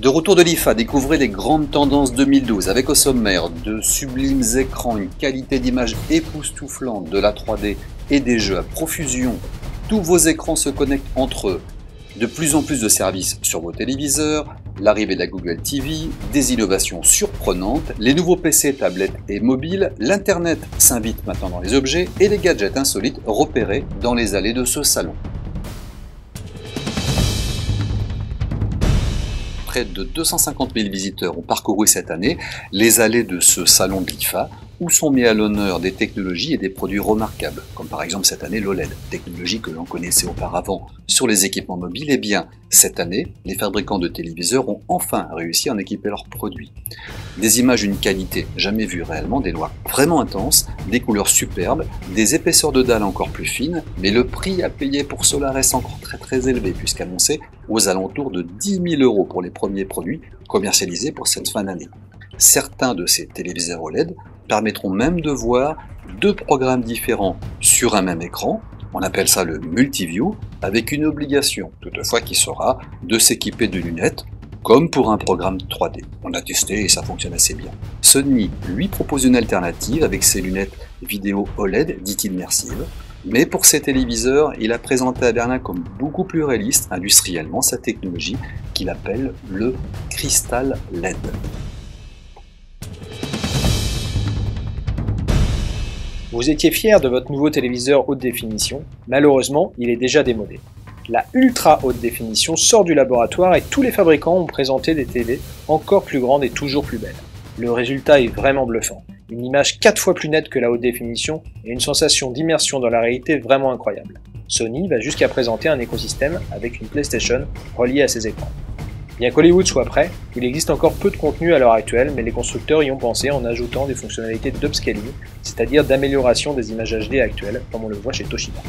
De retour de l'IFA, découvrez les grandes tendances 2012 avec au sommaire de sublimes écrans, une qualité d'image époustouflante, de la 3D et des jeux à profusion. Tous vos écrans se connectent entre eux. De plus en plus de services sur vos téléviseurs, l'arrivée de la Google TV, des innovations surprenantes, les nouveaux PC, tablettes et mobiles, l'Internet s'invite maintenant dans les objets et les gadgets insolites repérés dans les allées de ce salon. Près de 250 000 visiteurs ont parcouru cette année les allées de ce salon de l'IFA, où sont mis à l'honneur des technologies et des produits remarquables, comme par exemple cette année l'OLED, technologie que l'on connaissait auparavant sur les équipements mobiles. Et bien, cette année, les fabricants de téléviseurs ont enfin réussi à en équiper leurs produits. Des images d'une qualité jamais vue réellement, des lois vraiment intenses, des couleurs superbes, des épaisseurs de dalles encore plus fines, mais le prix à payer pour cela reste encore très élevé, puisqu'annoncé aux alentours de 10 000 € pour les premiers produits commercialisés pour cette fin d'année. Certains de ces téléviseurs OLED permettront même de voir deux programmes différents sur un même écran. On appelle ça le multiview, avec une obligation toutefois qui sera de s'équiper de lunettes, comme pour un programme 3D. On a testé et ça fonctionne assez bien. Sony, lui, propose une alternative avec ses lunettes vidéo OLED dites immersives. Mais pour ces téléviseurs, il a présenté à Berlin comme beaucoup plus réaliste industriellement sa technologie qu'il appelle le Crystal LED. Vous étiez fier de votre nouveau téléviseur haute définition, malheureusement il est déjà démodé. La ultra haute définition sort du laboratoire et tous les fabricants ont présenté des TV encore plus grandes et toujours plus belles. Le résultat est vraiment bluffant, une image 4 fois plus nette que la haute définition et une sensation d'immersion dans la réalité vraiment incroyable. Sony va jusqu'à présenter un écosystème avec une PlayStation reliée à ses écrans. Bien qu'Hollywood soit prêt, il existe encore peu de contenu à l'heure actuelle, mais les constructeurs y ont pensé en ajoutant des fonctionnalités d'upscaling, c'est-à-dire d'amélioration des images HD actuelles, comme on le voit chez Toshiba.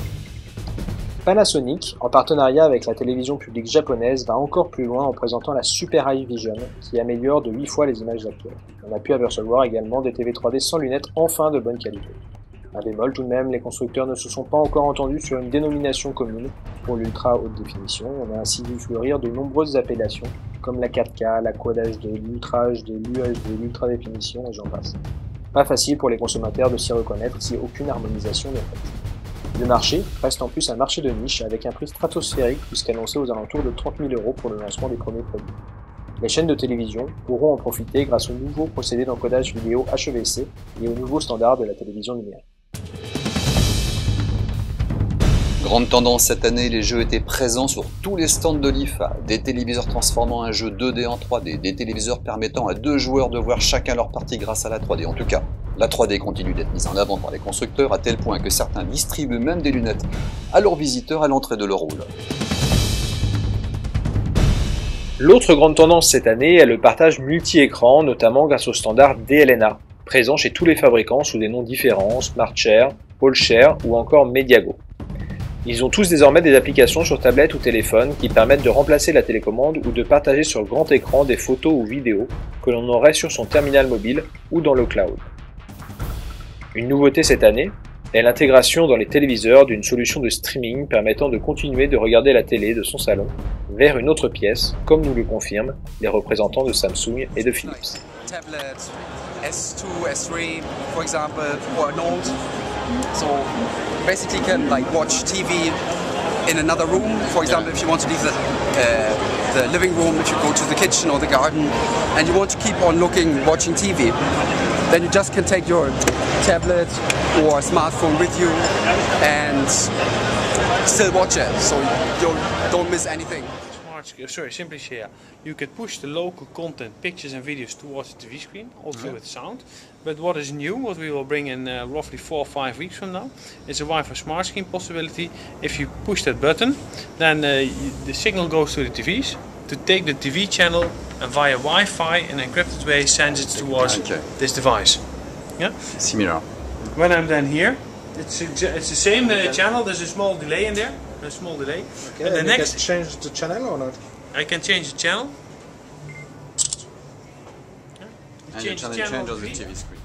Panasonic, en partenariat avec la télévision publique japonaise, va encore plus loin en présentant la Super High Vision, qui améliore de 8 fois les images actuelles. On a pu apercevoir également des TV 3D sans lunettes enfin de bonne qualité. Un bémol tout de même, les constructeurs ne se sont pas encore entendus sur une dénomination commune pour l'ultra haute définition. On a ainsi vu fleurir de nombreuses appellations comme la 4K, la Quad HD, l'Ultra HD, l'UHD, l'Ultra définition et j'en passe. Pas facile pour les consommateurs de s'y reconnaître si aucune harmonisation n'est faite. Le marché reste en plus un marché de niche avec un prix stratosphérique puisqu'annoncé aux alentours de 30 000 € pour le lancement des premiers produits. Les chaînes de télévision pourront en profiter grâce au nouveau procédé d'encodage vidéo HEVC et aux nouveaux standards de la télévision numérique. Grande tendance cette année, les jeux étaient présents sur tous les stands de l'IFA. Des téléviseurs transformant un jeu 2D en 3D, des téléviseurs permettant à 2 joueurs de voir chacun leur partie grâce à la 3D. En tout cas, la 3D continue d'être mise en avant par les constructeurs à tel point que certains distribuent même des lunettes à leurs visiteurs à l'entrée de leur hall. L'autre grande tendance cette année est le partage multi-écran, notamment grâce au standard DLNA, présent chez tous les fabricants sous des noms différents, SmartShare, PoleShare ou encore Mediago. Ils ont tous désormais des applications sur tablette ou téléphone qui permettent de remplacer la télécommande ou de partager sur grand écran des photos ou vidéos que l'on aurait sur son terminal mobile ou dans le cloud. Une nouveauté cette année est l'intégration dans les téléviseurs d'une solution de streaming permettant de continuer de regarder la télé de son salon vers une autre pièce, comme nous le confirment les représentants de Samsung et de Philips. Tablets, S2, S3, for example, or Note. So basically, you can like watch TV in another room. For example, if you want to leave the living room, if you go to the kitchen or the garden, and you want to keep on watching TV, then you just can take your tablet or smartphone with you and still watch it. So you don't miss anything. Simply share. You can push the local content, pictures and videos towards the TV screen, also with sound. But what is new, what we will bring in roughly 4 or 5 weeks from now, is a Wi-Fi smart screen possibility. If you push that button, then the signal goes to the TVs to take the TV channel and via Wi-Fi in an encrypted way sends it towards this device. Yeah? Similar. When I'm then here, it's the same channel. There's a small delay in there. A small delay. Okay, and the next, can change the channel or not? I can change the channel. And the channel changes the TV screen.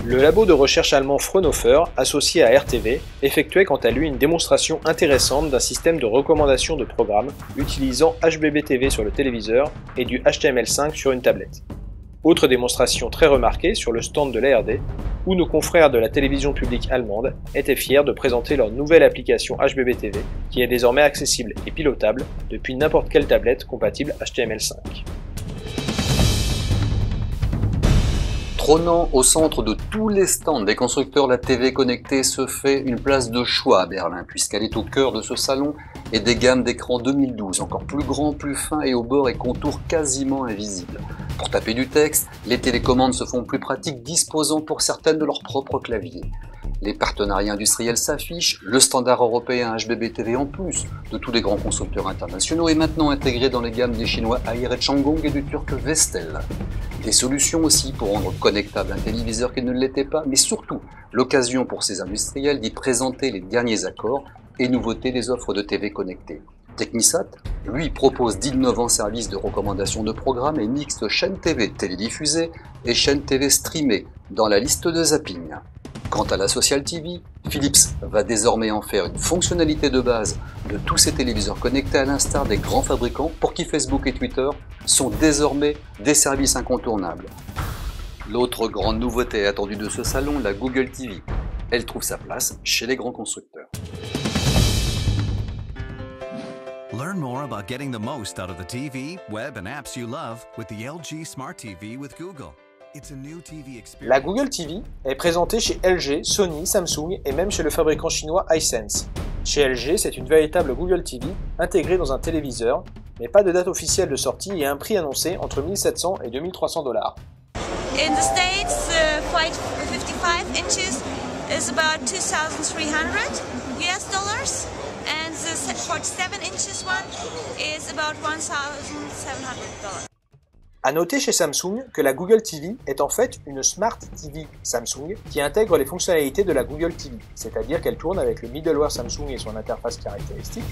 Le labo de recherche allemand Fraunhofer, associé à RTV, effectuait quant à lui une démonstration intéressante d'un système de recommandation de programmes utilisant HbbTV sur le téléviseur et du HTML5 sur une tablette. Autre démonstration très remarquée sur le stand de l'ARD, où nos confrères de la télévision publique allemande étaient fiers de présenter leur nouvelle application HbbTV qui est désormais accessible et pilotable depuis n'importe quelle tablette compatible HTML5. Trônant au centre de tous les stands des constructeurs, la TV connectée se fait une place de choix à Berlin, puisqu'elle est au cœur de ce salon et des gammes d'écrans 2012, encore plus grands, plus fins et aux bords et contours quasiment invisibles. Pour taper du texte, les télécommandes se font plus pratiques, disposant pour certaines de leur propre clavier. Les partenariats industriels s'affichent, le standard européen HbbTV en plus de tous les grands constructeurs internationaux est maintenant intégré dans les gammes des Chinois Haier et Changgong et du Turc Vestel. Des solutions aussi pour rendre connectable un téléviseur qui ne l'était pas, mais surtout l'occasion pour ces industriels d'y présenter les derniers accords et nouveautés des offres de TV connectées. Technisat, lui, propose d'innovants services de recommandation de programmes et mixte chaîne TV télédiffusée et chaîne TV streamée dans la liste de zapping. Quant à la Social TV, Philips va désormais en faire une fonctionnalité de base de tous ces téléviseurs connectés à l'instar des grands fabricants pour qui Facebook et Twitter sont désormais des services incontournables. L'autre grande nouveauté attendue de ce salon, la Google TV. Elle trouve sa place chez les grands constructeurs. Learn more about getting the most out of the TV, web and apps you love with the LG Smart TV with Google. La Google TV est présentée chez LG, Sony, Samsung et même chez le fabricant chinois Hisense. Chez LG, c'est une véritable Google TV intégrée dans un téléviseur, mais pas de date officielle de sortie et un prix annoncé entre 1700 et 2300 $. In the States, 55 inches is about $2,300 and the 47 inches one is about $1,700. A noter chez Samsung que la Google TV est en fait une Smart TV Samsung qui intègre les fonctionnalités de la Google TV, c'est-à-dire qu'elle tourne avec le middleware Samsung et son interface caractéristique,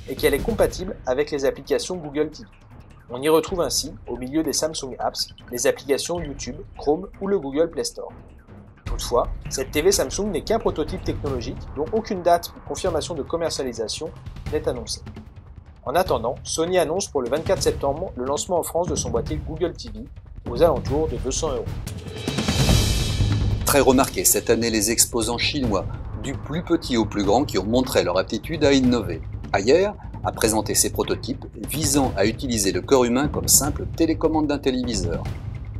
et qu'elle est compatible avec les applications Google TV. On y retrouve ainsi, au milieu des Samsung Apps, les applications YouTube, Chrome ou le Google Play Store. Toutefois, cette TV Samsung n'est qu'un prototype technologique dont aucune date ou confirmation de commercialisation n'est annoncée. En attendant, Sony annonce pour le 24 septembre le lancement en France de son boîtier Google TV aux alentours de 200 €. Très remarqué cette année les exposants chinois, du plus petit au plus grand, qui ont montré leur aptitude à innover. Haier a présenté ses prototypes visant à utiliser le corps humain comme simple télécommande d'un téléviseur.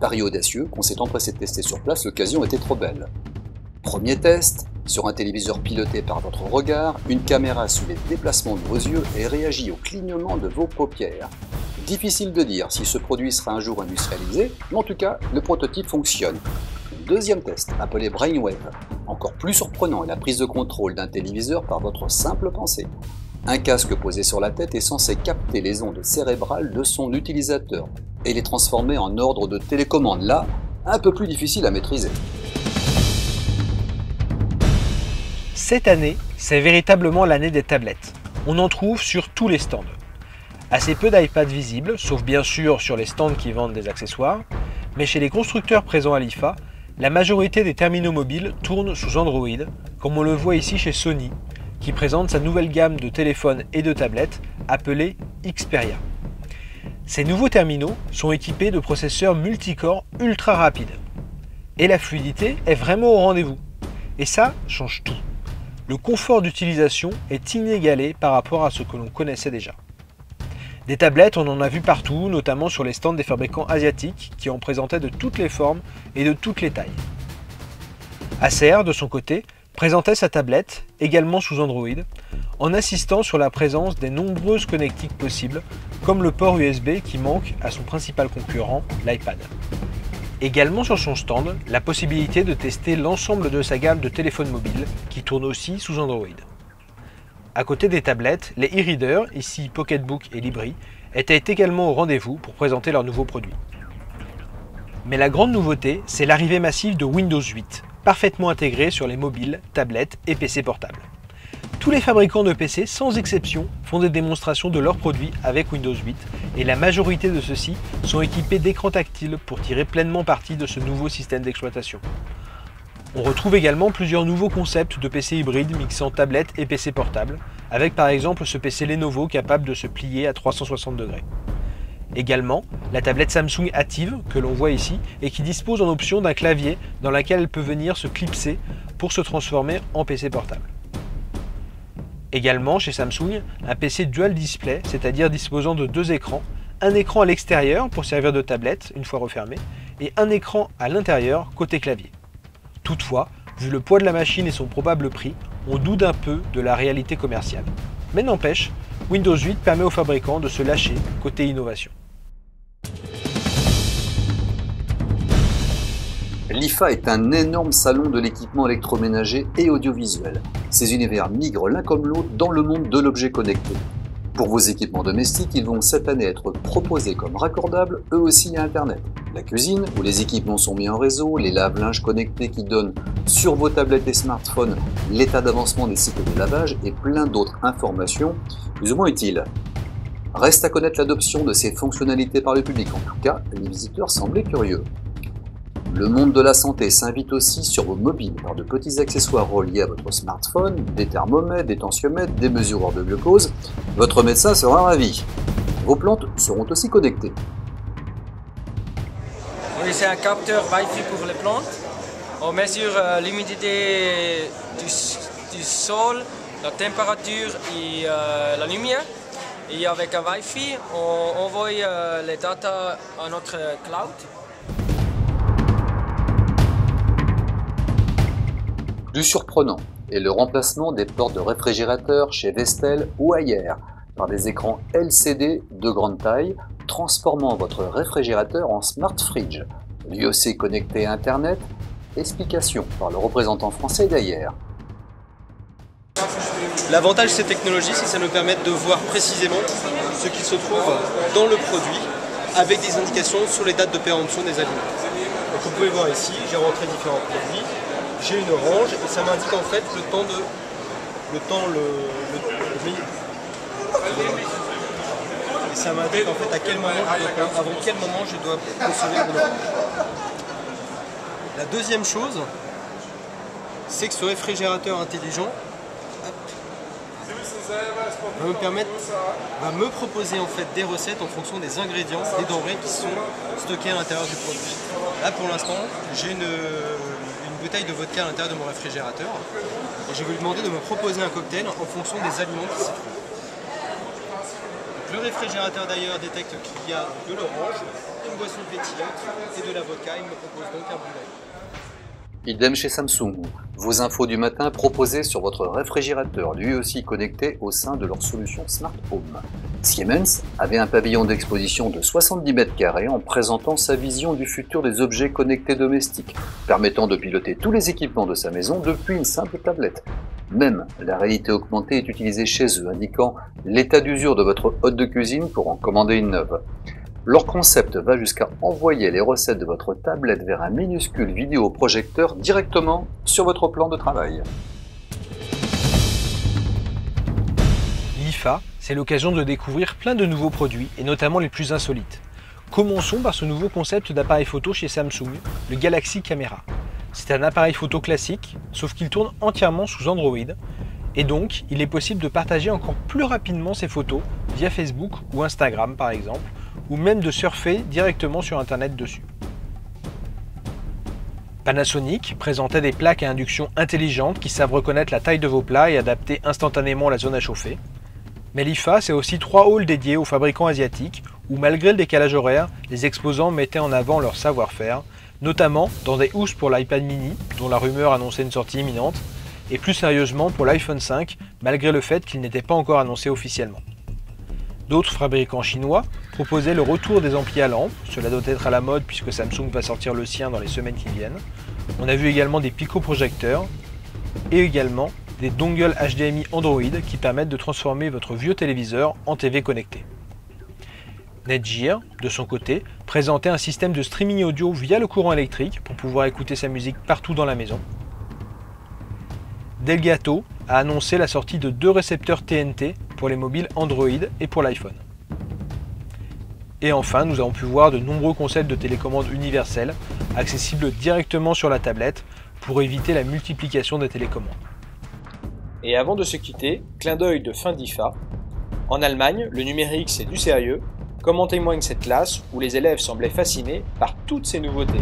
Pari audacieux qu'on s'est empressé de tester sur place, l'occasion était trop belle. Premier test, sur un téléviseur piloté par votre regard, une caméra suit les déplacements de vos yeux et réagit au clignement de vos paupières. Difficile de dire si ce produit sera un jour industrialisé, mais en tout cas, le prototype fonctionne. Deuxième test, appelé Brainwave. Encore plus surprenant est la prise de contrôle d'un téléviseur par votre simple pensée. Un casque posé sur la tête est censé capter les ondes cérébrales de son utilisateur et les transformer en ordre de télécommande. Là, un peu plus difficile à maîtriser. Cette année, c'est véritablement l'année des tablettes. On en trouve sur tous les stands. Assez peu d'iPad visibles, sauf bien sûr sur les stands qui vendent des accessoires, mais chez les constructeurs présents à l'IFA, la majorité des terminaux mobiles tournent sous Android, comme on le voit ici chez Sony, qui présente sa nouvelle gamme de téléphones et de tablettes appelée Xperia. Ces nouveaux terminaux sont équipés de processeurs multicore ultra rapides. Et la fluidité est vraiment au rendez-vous. Et ça change tout. Le confort d'utilisation est inégalé par rapport à ce que l'on connaissait déjà. Des tablettes, on en a vu partout, notamment sur les stands des fabricants asiatiques qui en présentaient de toutes les formes et de toutes les tailles. Acer, de son côté, présentait sa tablette, également sous Android, en insistant sur la présence des nombreuses connectiques possibles, comme le port USB qui manque à son principal concurrent, l'iPad. Également sur son stand, la possibilité de tester l'ensemble de sa gamme de téléphones mobiles qui tourne aussi sous Android. À côté des tablettes, les e-readers, ici Pocketbook et Libri, étaient également au rendez-vous pour présenter leurs nouveaux produits. Mais la grande nouveauté, c'est l'arrivée massive de Windows 8, parfaitement intégré sur les mobiles, tablettes et PC portables. Tous les fabricants de PC, sans exception, font des démonstrations de leurs produits avec Windows 8 et la majorité de ceux-ci sont équipés d'écrans tactiles pour tirer pleinement parti de ce nouveau système d'exploitation. On retrouve également plusieurs nouveaux concepts de PC hybrides mixant tablette et PC portable, avec par exemple ce PC Lenovo capable de se plier à 360 degrés. Également, la tablette Samsung Active que l'on voit ici et qui dispose en option d'un clavier dans lequel elle peut venir se clipser pour se transformer en PC portable. Également chez Samsung, un PC Dual Display, c'est-à-dire disposant de deux écrans, un écran à l'extérieur pour servir de tablette une fois refermé et un écran à l'intérieur côté clavier. Toutefois, vu le poids de la machine et son probable prix, on doute un peu de la réalité commerciale. Mais n'empêche, Windows 8 permet aux fabricants de se lâcher côté innovation. L'IFA est un énorme salon de l'équipement électroménager et audiovisuel. Ces univers migrent l'un comme l'autre dans le monde de l'objet connecté. Pour vos équipements domestiques, ils vont cette année être proposés comme raccordables, eux aussi à Internet. La cuisine, où les équipements sont mis en réseau, les lave-linges connectés qui donnent sur vos tablettes et smartphones l'état d'avancement des cycles de lavage et plein d'autres informations plus ou moins utiles. Reste à connaître l'adoption de ces fonctionnalités par le public. En tout cas, les visiteurs semblaient curieux. Le monde de la santé s'invite aussi sur vos mobiles par de petits accessoires reliés à votre smartphone, des thermomètres, des tensiomètres, des mesureurs de glucose. Votre médecin sera ravi. Vos plantes seront aussi connectées. Oui, c'est un capteur Wi-Fi pour les plantes. On mesure l'humidité du sol, la température et la lumière. Et avec un Wi-Fi, on envoie les data à notre cloud. Plus surprenant est le remplacement des portes de réfrigérateur chez Vestel ou ailleurs par des écrans LCD de grande taille, transformant votre réfrigérateur en Smart Fridge. Lui aussi connecté à Internet. Explication par le représentant français d'Ayer. L'avantage de ces technologies, c'est que ça nous permet de voir précisément ce qui se trouve dans le produit avec des indications sur les dates de péremption des aliments. Donc vous pouvez voir ici, j'ai rentré différents produits. J'ai une orange et ça m'indique en fait le temps et ça m'indique en fait à quel moment avant quel moment je dois consommer mon orange. La deuxième chose, c'est que ce réfrigérateur intelligent va me proposer en fait des recettes en fonction des ingrédients, des denrées qui sont stockées à l'intérieur du produit. Là pour l'instant, j'ai une bouteille de vodka à l'intérieur de mon réfrigérateur et je vais lui demander de me proposer un cocktail en fonction des aliments qui s'y trouvent. Le réfrigérateur d'ailleurs détecte qu'il y a de l'orange, une boisson pétillante et de la vodka. Il me propose donc un boulet. Idem chez Samsung. Vos infos du matin proposées sur votre réfrigérateur, lui aussi connecté au sein de leur solution Smart Home. Siemens avait un pavillon d'exposition de 70 mètres carrés en présentant sa vision du futur des objets connectés domestiques, permettant de piloter tous les équipements de sa maison depuis une simple tablette. Même la réalité augmentée est utilisée chez eux, indiquant l'état d'usure de votre hôte de cuisine pour en commander une neuve. Leur concept va jusqu'à envoyer les recettes de votre tablette vers un minuscule vidéoprojecteur directement sur votre plan de travail. L'IFA, c'est l'occasion de découvrir plein de nouveaux produits, et notamment les plus insolites. Commençons par ce nouveau concept d'appareil photo chez Samsung, le Galaxy Camera. C'est un appareil photo classique, sauf qu'il tourne entièrement sous Android, et donc il est possible de partager encore plus rapidement ses photos via Facebook ou Instagram par exemple, ou même de surfer directement sur Internet dessus. Panasonic présentait des plaques à induction intelligentes qui savent reconnaître la taille de vos plats et adapter instantanément la zone à chauffer. Mais l'IFA, c'est aussi 3 halls dédiés aux fabricants asiatiques où, malgré le décalage horaire, les exposants mettaient en avant leur savoir-faire, notamment dans des housses pour l'iPad mini, dont la rumeur annonçait une sortie imminente, et plus sérieusement pour l'iPhone 5, malgré le fait qu'il n'était pas encore annoncé officiellement. D'autres fabricants chinois proposaient le retour des amplis à lampe, cela doit être à la mode puisque Samsung va sortir le sien dans les semaines qui viennent. On a vu également des picoprojecteurs et également des dongles HDMI Android qui permettent de transformer votre vieux téléviseur en TV connecté. Netgear, de son côté, présentait un système de streaming audio via le courant électrique pour pouvoir écouter sa musique partout dans la maison. Delgato a annoncé la sortie de 2 récepteurs TNT pour les mobiles Android et pour l'iPhone. Et enfin, nous avons pu voir de nombreux concepts de télécommande universelle, accessibles directement sur la tablette, pour éviter la multiplication des télécommandes. Et avant de se quitter, clin d'œil de fin d'IFA. En Allemagne, le numérique c'est du sérieux, comme en témoigne cette classe où les élèves semblaient fascinés par toutes ces nouveautés.